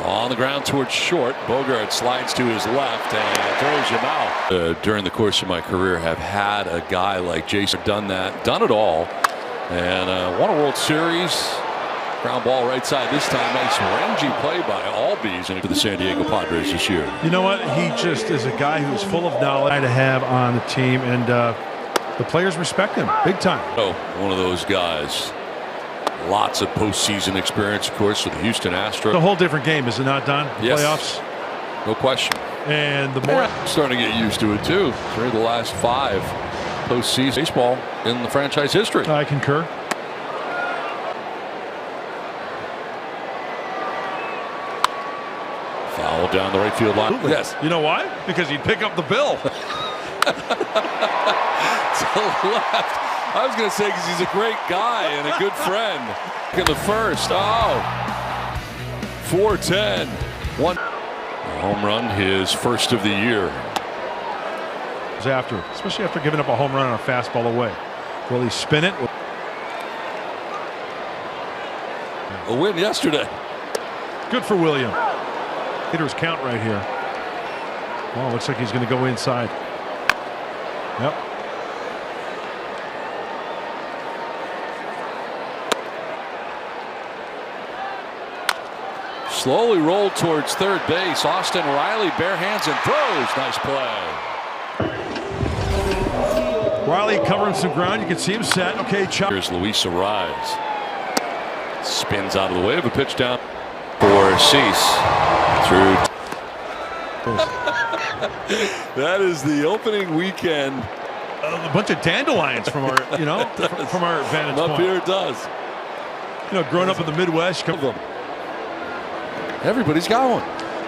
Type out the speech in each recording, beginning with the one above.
On the ground towards short. Bogart slides to his left and throws him out. During the course of my career, have had a guy like Jason done it all, and won a World Series. Ground ball right side this time. Nice rangy play by Albies into the San Diego Padres this year. You know what? He just is a guy who's full of knowledge to have on the team, and the players respect him big time. Oh, one of those guys. Lots of postseason experience, of course, with the Houston Astros. It's a whole different game, is it not, Don? Yes. Playoffs. No question. And the more starting to get used to it too. Through the last 5 postseason baseball in the franchise history. I concur. Foul down the right field line. Absolutely. Yes. You know why? Because he'd pick up the bill. To the left. I was going to say because he's a great guy and a good friend. In the first. Oh. 4-10. One. A home run, his first of the year. Especially after giving up a home run on a fastball away. Will he spin it? A win yesterday. Good for William. Hitters count right here. Well, looks like he's going to go inside. Yep. Slowly rolled towards third base. Austin Riley bare hands and throws. Nice play. Riley covering some ground. You can see him set. Okay, chop. Here's Luis Ariz. Spins out of the way of a pitch down for Cease. Through. That is the opening weekend. A bunch of dandelions from our, from our vantage point. Up here it does. Growing up in the Midwest, come them. Everybody's got one.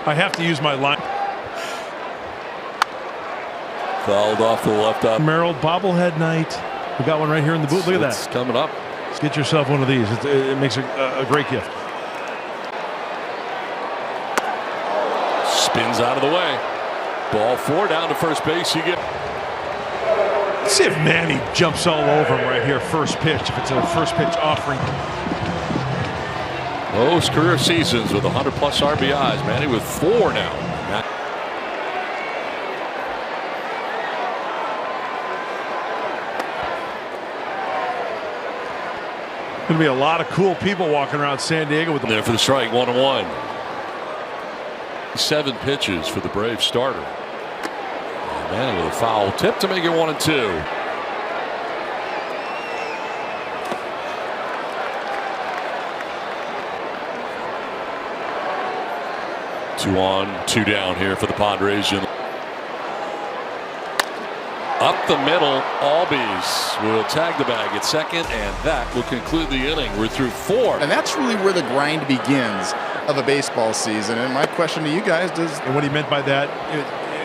I have to use my line. Fouled off the left eye. Merrill bobblehead night. We got one right here in the booth. Look at that. It's coming up. Let's get yourself one of these. It makes a great gift. Spins out of the way. Ball 4 down to first base. Let's see if Manny jumps all over him right here. First pitch. If it's a first pitch offering. Most career seasons with 100+ RBIs. Manny with 4 now. Going to be a lot of cool people walking around San Diego with them. There for the strike. 1-1. 7 pitches for the Braves starter. And Manny with a foul tip to make it 1-2. 2 on, 2 down here for the Padres. Up the middle, Albies will tag the bag at second, and that will conclude the inning. We're through 4. And that's really where the grind begins of a baseball season. And my question to you guys and what he meant by that,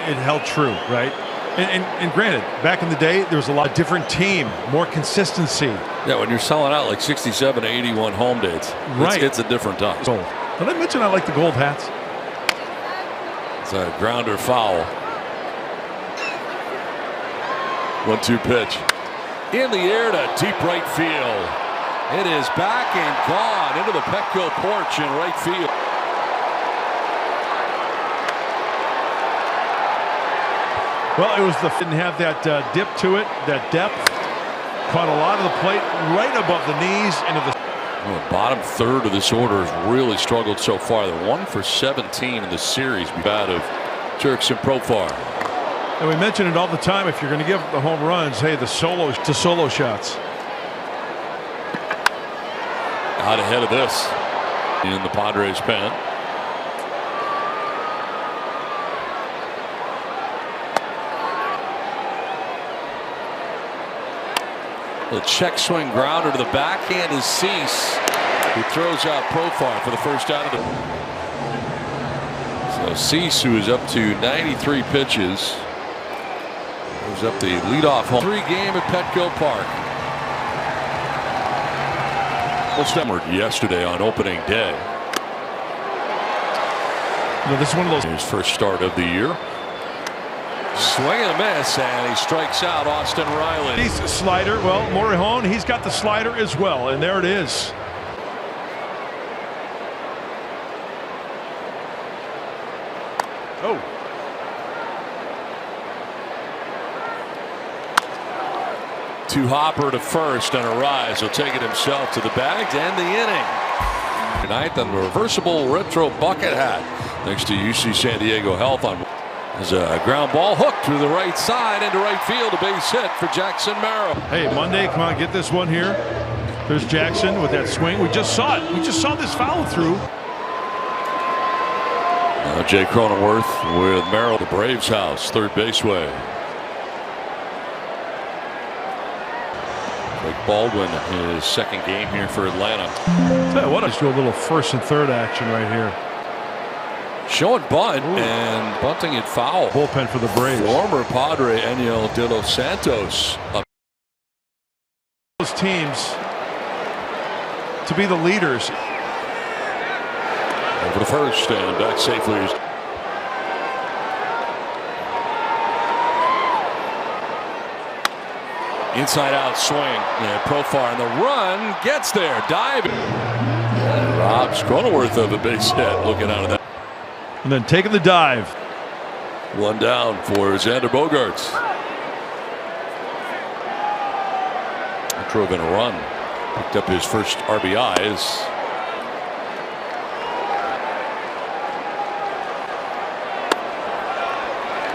it held true, right? And granted, back in the day, there was a lot different team, more consistency. Yeah, when you're selling out like 67 to 81 home dates, right? It's a different time. Gold. Did I mention I like the gold hats? It's a grounder foul. 1-2 pitch. In the air to deep right field. It is back and gone into the Petco porch in right field. Well, it was didn't have that dip to it, that depth. Caught a lot of the plate right above the knees into the. Well, the bottom third of this order has really struggled so far. They're 1 for 17 in the series. Out of Jerks and Profar. And we mention it all the time. If you're going to give the home runs, hey, the solo shots. Out ahead of this in the Padres pen. The check swing grounder to the backhand is Cease, who throws out Profar for the first out of the. So Cease, who is up to 93 pitches, goes up the leadoff home. 3 game at Petco Park. Well, stemmered yesterday on opening day. This is one of those. His first start of the year. Swing and a miss, and he strikes out Austin Riley. He's a slider. Well, Morihone, he's got the slider as well, and there it is. Oh. To Hopper to first and a rise. He'll take it himself to the bag to end the inning. 9th and the reversible retro bucket hat thanks to UC San Diego Health on. There's a ground ball hooked through the right side into right field. A base hit for Jackson Merrill. Hey, Monday, come on, get this one here. There's Jackson with that swing. We just saw it. We just saw this foul through. Now Jay Cronenworth with Merrill, the Braves house, third base way. Blake Baldwin, his second game here for Atlanta. Tell you what, let's do a little first and third action right here. Showing bunt and bunting it foul. Bullpen for the Braves. Former Padre Eniel De Los Santos. Those teams to be the leaders. Over the first and back safely. Inside out swing and Profar, and the run gets there, diving. And robs Cronenworth of a base hit looking out of that. And then taking the dive. One down for Xander Bogaerts. Drove in a run. Picked up his first RBIs.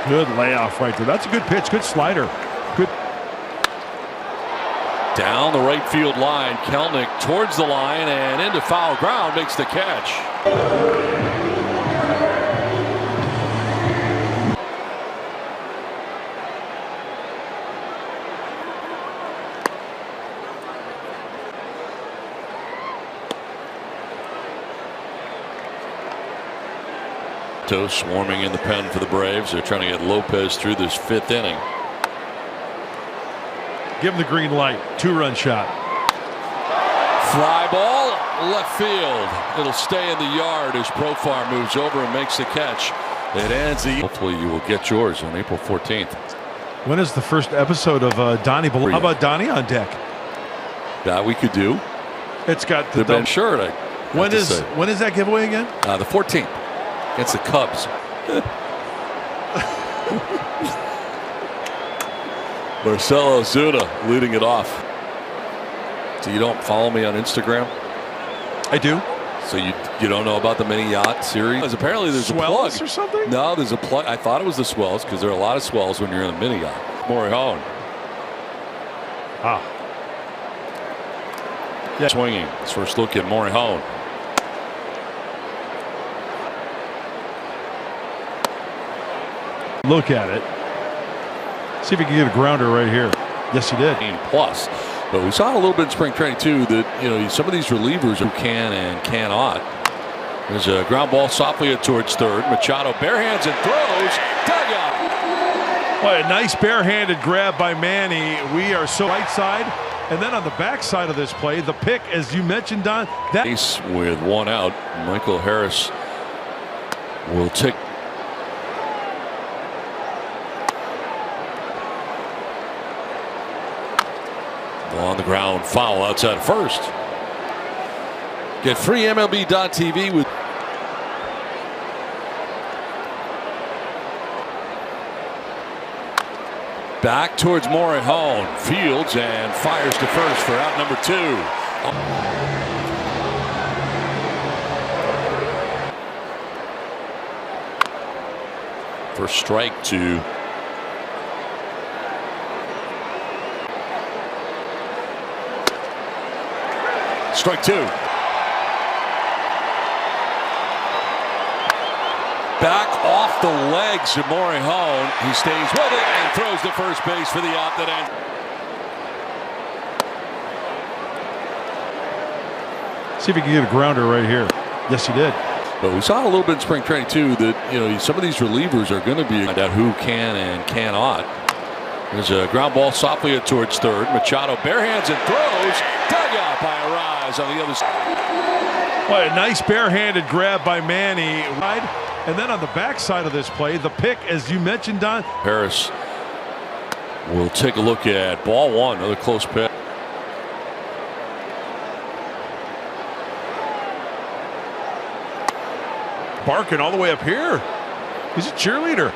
Good layoff right there. That's a good pitch. Good slider. Good. Down the right field line. Kelnick towards the line and into foul ground makes the catch. Warming in the pen for the Braves. They're trying to get Lopez through this fifth inning. Give him the green light. 2-run shot. Fly ball left field. It'll stay in the yard as Profar moves over and makes the catch. It ends the. Hopefully you will get yours on April 14th. When is the first episode of Donnie? How about Donnie on deck? That we could do. It's got the Ben shirt. When is that giveaway again? The 14th. Against the Cubs. Marcelo Ozuna leading it off. So you don't follow me on Instagram? I do. So you don't know about the mini yacht series? Apparently there's Swells a plug or something? No, there's a plug. I thought it was the swells because there are a lot of swells when you're in a mini yacht. Morihone. Yeah. Swinging. His first look at Morihone. Look at it. See if he can get a grounder right here. Yes, he did. Plus, but we saw a little bit in spring training too that some of these relievers who can and cannot. There's a ground ball softly towards third. Machado barehands and throws. Dugout. Boy, a nice barehanded grab by Manny. We are so right side, and then on the back side of this play, the pick, as you mentioned, Don. That base with one out. Michael Harris will take. On the ground, foul outside first. Get free MLB.tv with. Back towards Morihone. Fields and fires to first for out number 2. First strike to. Strike 2. Back off the legs of Morihone. He stays with it and throws to first base for the out that ends. See if he can get a grounder right here. Yes, he did. But we saw a little bit in spring training too that some of these relievers are going to be find out who can and cannot. There's a ground ball softly towards third. Machado barehands and throws. Dugout by a rise on the other side. Boy, a nice barehanded grab by Manny. And then on the back side of this play, the pick, as you mentioned, Don. Harris will take a look at ball 1. Another close pitch. Barking all the way up here. He's a cheerleader.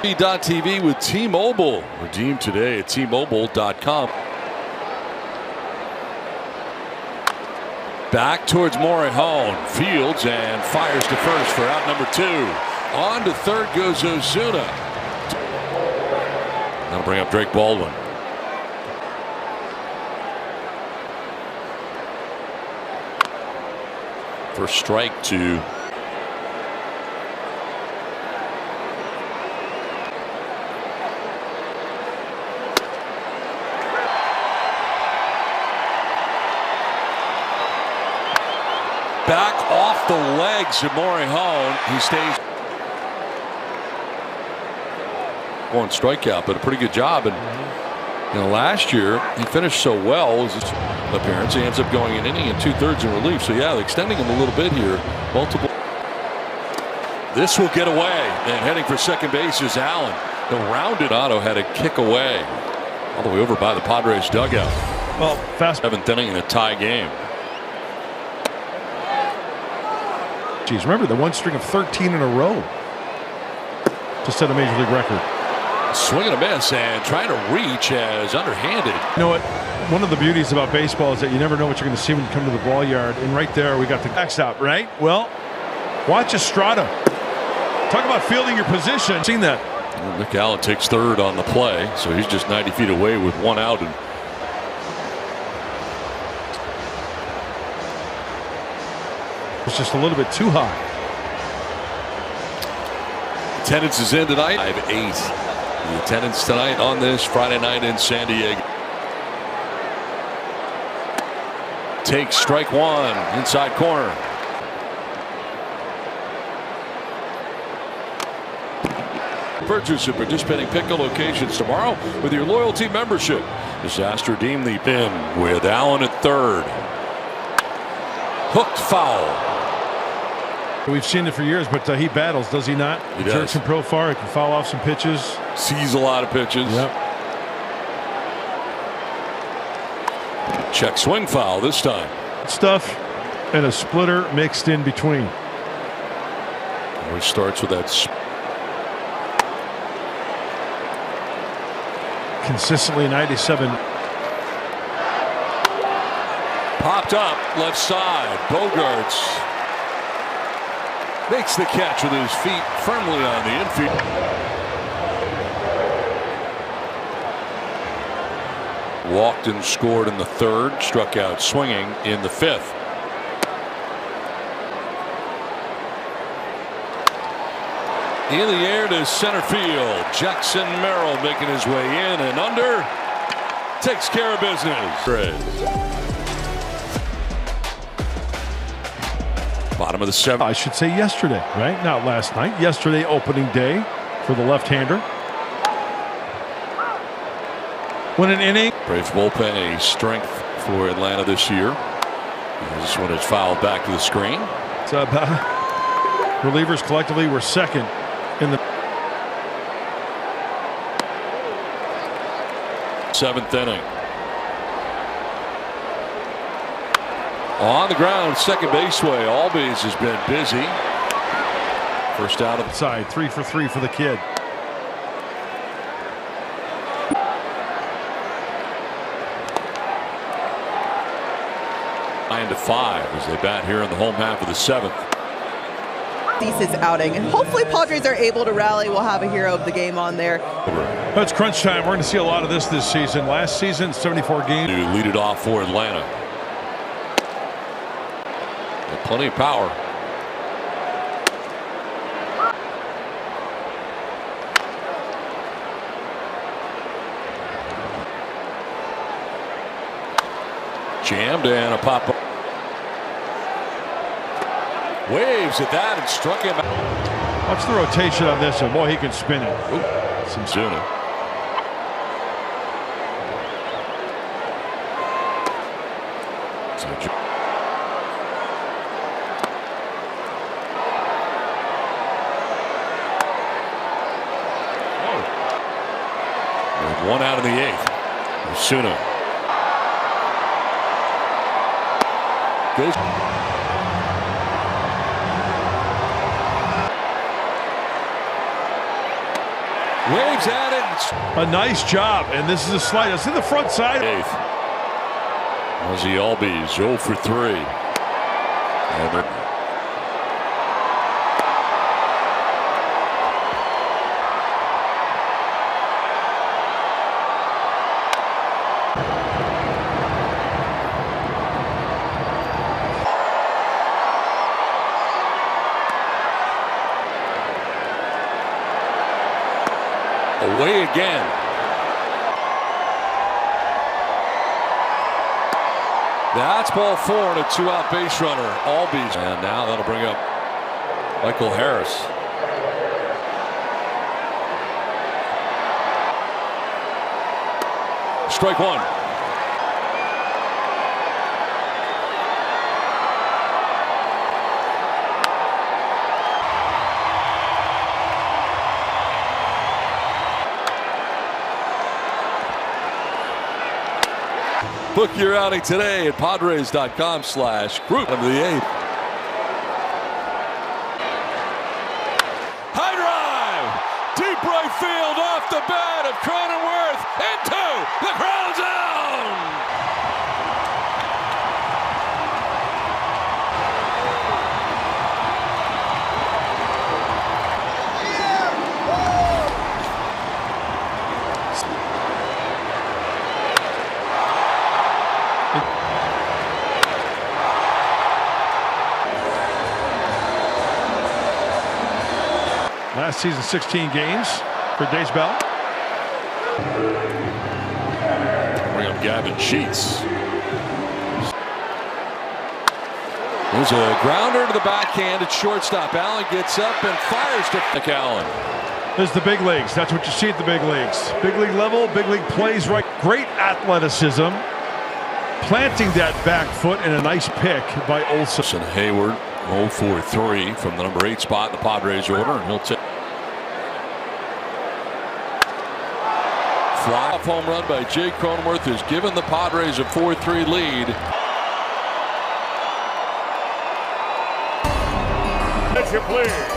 TV with T-Mobile. Redeem today at T-Mobile.com. Back towards Morihone. Fields and fires to first for out number 2. On to third goes Ozuna. That'll bring up Drake Baldwin. First strike to back off the legs of Morihone. He stays going strikeout, but a pretty good job. And last year he finished so well as his appearance. He ends up going an inning and 2/3 in relief. So yeah, extending him a little bit here. Multiple. This will get away, and heading for second base is Allen. The rounded Otto had a kick away all the way over by the Padres dugout. Well, fast 7th inning in a tie game. Geez, remember the one string of 13 in a row to set a major league record. Swing and a miss, and trying to reach as underhanded. You know what? One of the beauties about baseball is that you never know what you're going to see when you come to the ball yard. And right there, we got the backstop, right? Well, watch Estrada. Talk about fielding your position. Seen that. Well, Nick Allen takes third on the play, so he's just 90 feet away with one out. And it's just a little bit too high. Attendance is in tonight. 5-8. The attendance tonight on this Friday night in San Diego. Takes strike one, inside corner. Purchase at participating Pickle locations tomorrow with your loyalty membership. Disaster deem the pin with Allen at third. Hooked foul. We've seen it for years, but he battles, does he not? He does. Jerks him pro far. He can foul off some pitches. Sees a lot of pitches. Yep. Check swing foul this time. Stuff and a splitter mixed in between. Always starts with that. Consistently 97. Popped up left side. Bogarts makes the catch with his feet firmly on the infield. Walked and scored in the third. Struck out swinging in the fifth. In the air to center field. Jackson Merrill making his way in and under. Takes care of business. Bottom of the 7th. I should say yesterday, right? Not last night. Yesterday, opening day for the left-hander. When an inning. Braves bullpen a strength for Atlanta this year. This one is fouled back to the screen. It's relievers collectively were second in the 7th inning. On the ground, second baseway. Albies has been busy. First out of the side. 3 for 3 for the kid. Nine to 5 as they bat here in the home half of the 7th. Decent outing, and hopefully Padres are able to rally. We'll have a hero of the game on there. Well, it's crunch time. We're going to see a lot of this season. Last season, 74 games. To lead it off for Atlanta. With plenty of power. Jammed and a pop-up. Waves at that and struck him out. Watch the rotation on this one. Boy, he can spin it. Ooh, some Zuna. With one out in the 8th. Zuna goes. Dives at it. A nice job, and this is a slide. It's in the front side. 8th. Ozzie Albies 0 for 3. And away again. That's ball 4 and a 2-out base runner. Albies. And now that'll bring up Michael Harris. Strike 1. Book your outing today at Padres.com/group of the 8th. High drive, deep right field off the bat of Cronenworth into the crowd zone. Last season, 16 games for Dace Bell. Bring up Gavin Sheets. There's a grounder to the backhand at shortstop. Allen gets up and fires to McAllen. There's the big leagues. That's what you see at the big leagues. Big league level, big league plays right. Great athleticism. Planting that back foot and a nice pick by Olson. Hayward 0 for 3 from the number 8 spot in the Padres order, and he'll take. Fly-off home run by Jake Cronenworth has given the Padres a 4-3 lead. Attention please.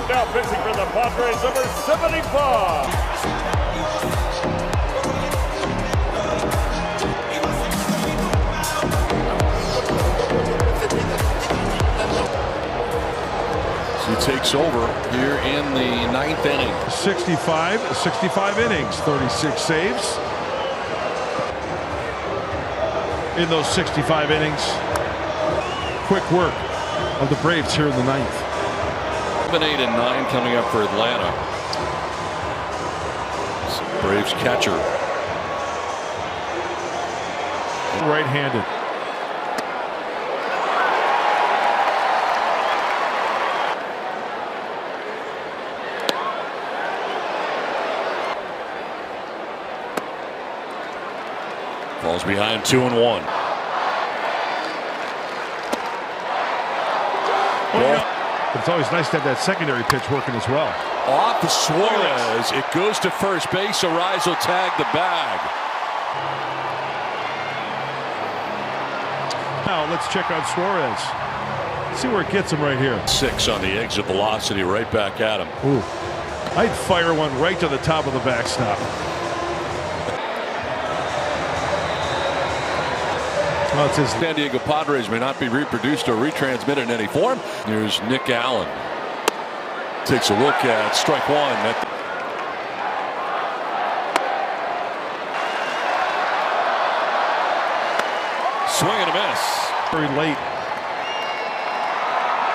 Now pitching for the Padres, number 75. He takes over here in the 9th inning. 65 innings, 36 saves. In those 65 innings, quick work of the Braves here in the 9th. 7, 8, and 9 coming up for Atlanta. Braves catcher. Right-handed. Falls behind 2-1. But it's always nice to have that secondary pitch working as well. Off of Suarez. It goes to first base. Arise will tag the bag. Now let's check out Suarez. See where it gets him right here. 6 on the exit velocity, right back at him. Ooh. I'd fire one right to the top of the backstop. Well, it's his San Diego Padres may not be reproduced or retransmitted in any form. Here's Nick Allen. Takes a look at strike 1. swing and a miss. Very late.